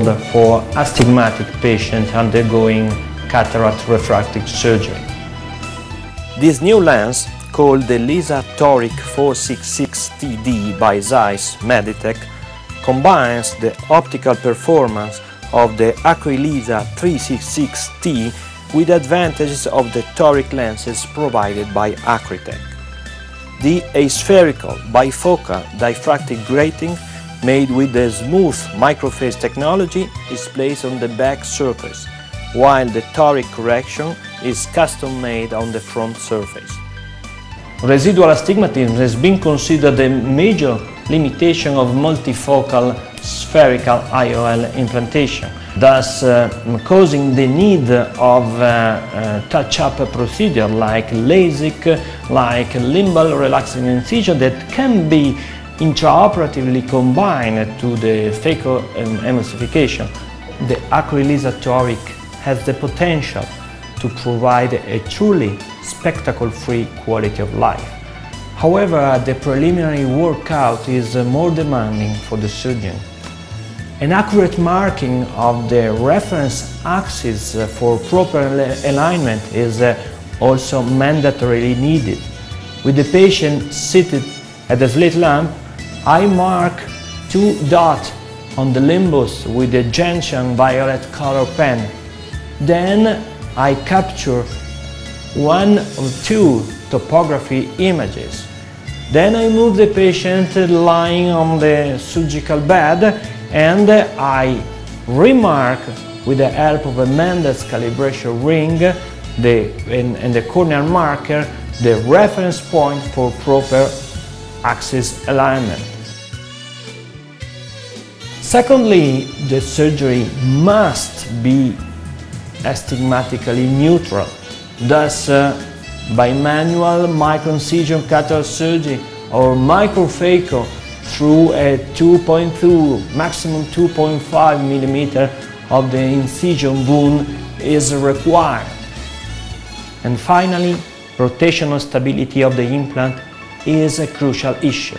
for astigmatic patients undergoing cataract refractive surgery. This new lens, called the LISA Toric 466TD by Zeiss Meditech, combines the optical performance of the Acrylisa 366T with advantages of the toric lenses provided by Acrytech. The aspherical bifocal diffractive grating made with the smooth microphase technology is placed on the back surface, while the toric correction is custom made on the front surface. Residual astigmatism has been considered a major limitation of multifocal spherical IOL implantation, thus causing the need of touch-up procedure like LASIK, like limbal relaxing incision that can be intraoperatively combined to the phacoemulsification. The Acrylisa Toric has the potential to provide a truly spectacle-free quality of life. However, the preliminary workout is more demanding for the surgeon. An accurate marking of the reference axis for proper alignment is also mandatorily needed. With the patient seated at the slit lamp, I mark 2 dots on the limbus with the gentian violet color pen. Then I capture 1 or 2 topography images. Then I move the patient lying on the surgical bed and I remark with the help of a Mendes calibration ring and the corneal marker the reference point for proper axis alignment. Secondly, the surgery must be astigmatically neutral. Thus, by manual microincision cataract surgery or microphaco through a 2.2, maximum 2.5 mm of the incision wound is required. And finally, rotational stability of the implant is a crucial issue.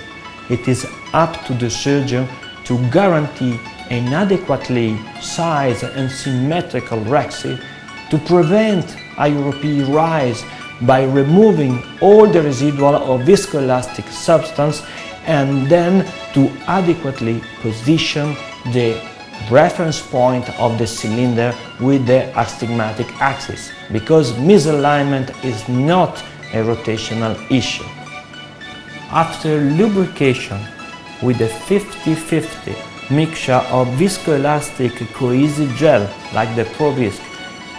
It is up to the surgeon to guarantee an adequately sized and symmetrical rexit to prevent IOP rise by removing all the residual or viscoelastic substance and then to adequately position the reference point of the cylinder with the astigmatic axis, because misalignment is not a rotational issue. After lubrication with a 50-50 mixture of viscoelastic cohesive gel like the ProVisc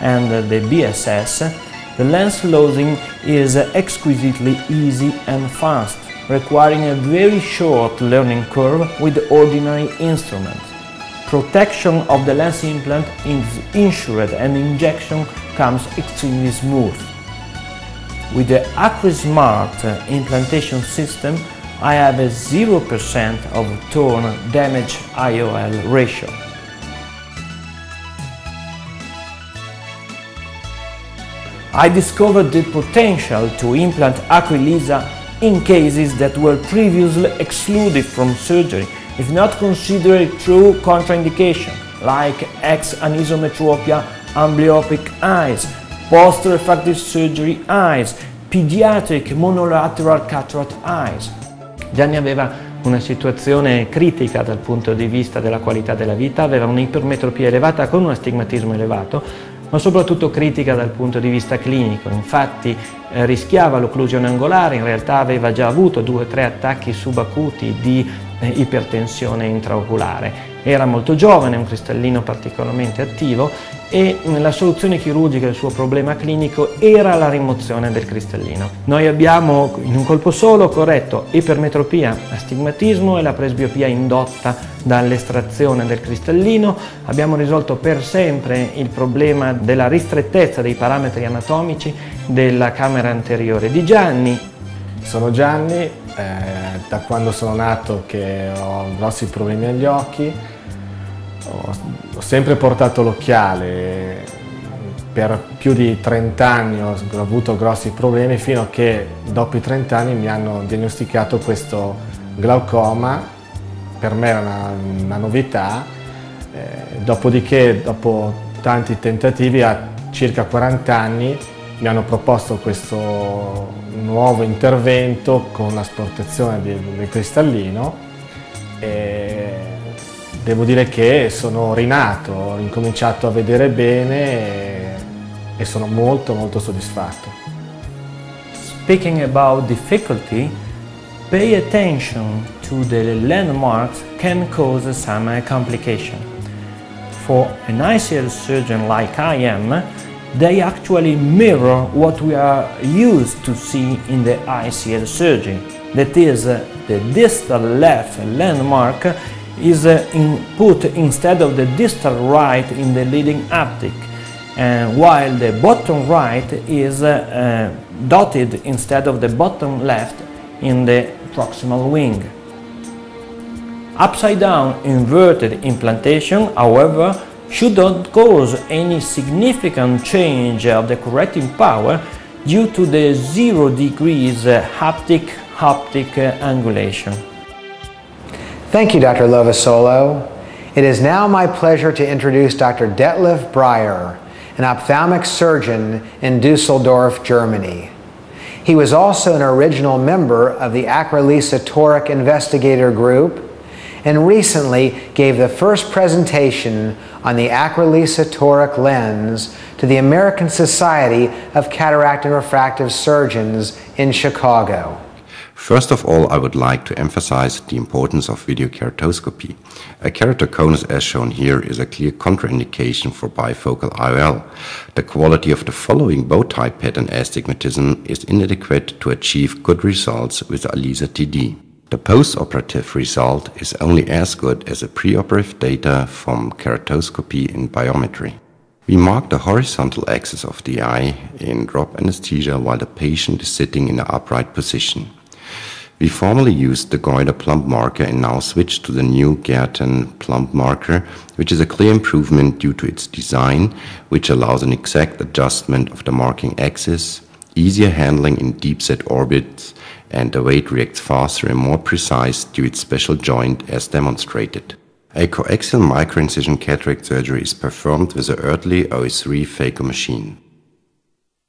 and the BSS, the lens closing is exquisitely easy and fast, requiring a very short learning curve with ordinary instruments. Protection of the lens implant is ensured and injection comes extremely smooth. With the AcrySmart implantation system, I have a 0% of torn damage IOL ratio. I discovered the potential to implant Acrylisa in cases that were previously excluded from surgery, if not considered true contraindication, like X-anisometropia, amblyopic eyes, post-refractive surgery eyes, pediatric monolateral cataract eyes. Gianni aveva una situazione critica dal punto di vista della qualità della vita, aveva un'ipermetropia elevata con un astigmatismo elevato, ma soprattutto critica dal punto di vista clinico. Infatti rischiava l'occlusione angolare, in realtà aveva già avuto 2 o 3 attacchi subacuti di ipertensione intraoculare. Era molto giovane, un cristallino particolarmente attivo e la soluzione chirurgica del suo problema clinico era la rimozione del cristallino. Noi abbiamo in un colpo solo corretto ipermetropia, astigmatismo e la presbiopia indotta dall'estrazione del cristallino. Abbiamo risolto per sempre il problema della ristrettezza dei parametri anatomici della camera anteriore di Gianni. Sono Gianni, da quando sono nato che ho grossi problemi agli occhi. Ho sempre portato l'occhiale, per più di 30 anni ho avuto grossi problemi fino a che dopo i 30 anni mi hanno diagnosticato questo glaucoma. Per me era una novità Dopodiché, dopo tanti tentativi, a circa 40 anni, mi hanno proposto questo nuovo intervento con l'asportazione del cristallino e devo dire che sono rinato, ho incominciato a vedere bene e sono molto soddisfatto. Speaking about difficulty, pay attention to the landmarks can cause some complication. For an ICL surgeon like I am, they actually mirror what we are used to see in the ICL surgery. That is, the distal left landmark is put instead of the distal right in the leading optic, while the bottom right is dotted instead of the bottom left in the proximal wing. Upside down inverted implantation, however, should not cause any significant change of the correcting power due to the 0 degrees optic angulation. Thank you, Dr. Lovasolo. It is now my pleasure to introduce Dr. Detlef Breyer, an ophthalmic surgeon in Dusseldorf, Germany. He was also an original member of the Acrolisa Toric Investigator Group and recently gave the first presentation on the Acrolisa Toric lens to the American Society of Cataract and Refractive Surgeons in Chicago. First of all, I would like to emphasize the importance of video keratoscopy. A keratoconus, as shown here, is a clear contraindication for bifocal IOL. The quality of the following bow tie pattern astigmatism is inadequate to achieve good results with Alisa TD. The post-operative result is only as good as the preoperative data from keratoscopy in biometry. We mark the horizontal axis of the eye in drop anesthesia while the patient is sitting in an upright position. We formerly used the goiter plumb marker and now switch to the new Gerten plumb marker, which is a clear improvement due to its design, which allows an exact adjustment of the marking axis, easier handling in deep-set orbits, and the weight reacts faster and more precise due to its special joint as demonstrated. A coaxial microincision cataract surgery is performed with the Oertli OS3 phaco machine.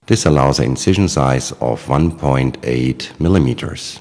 This allows an incision size of 1.8 millimeters.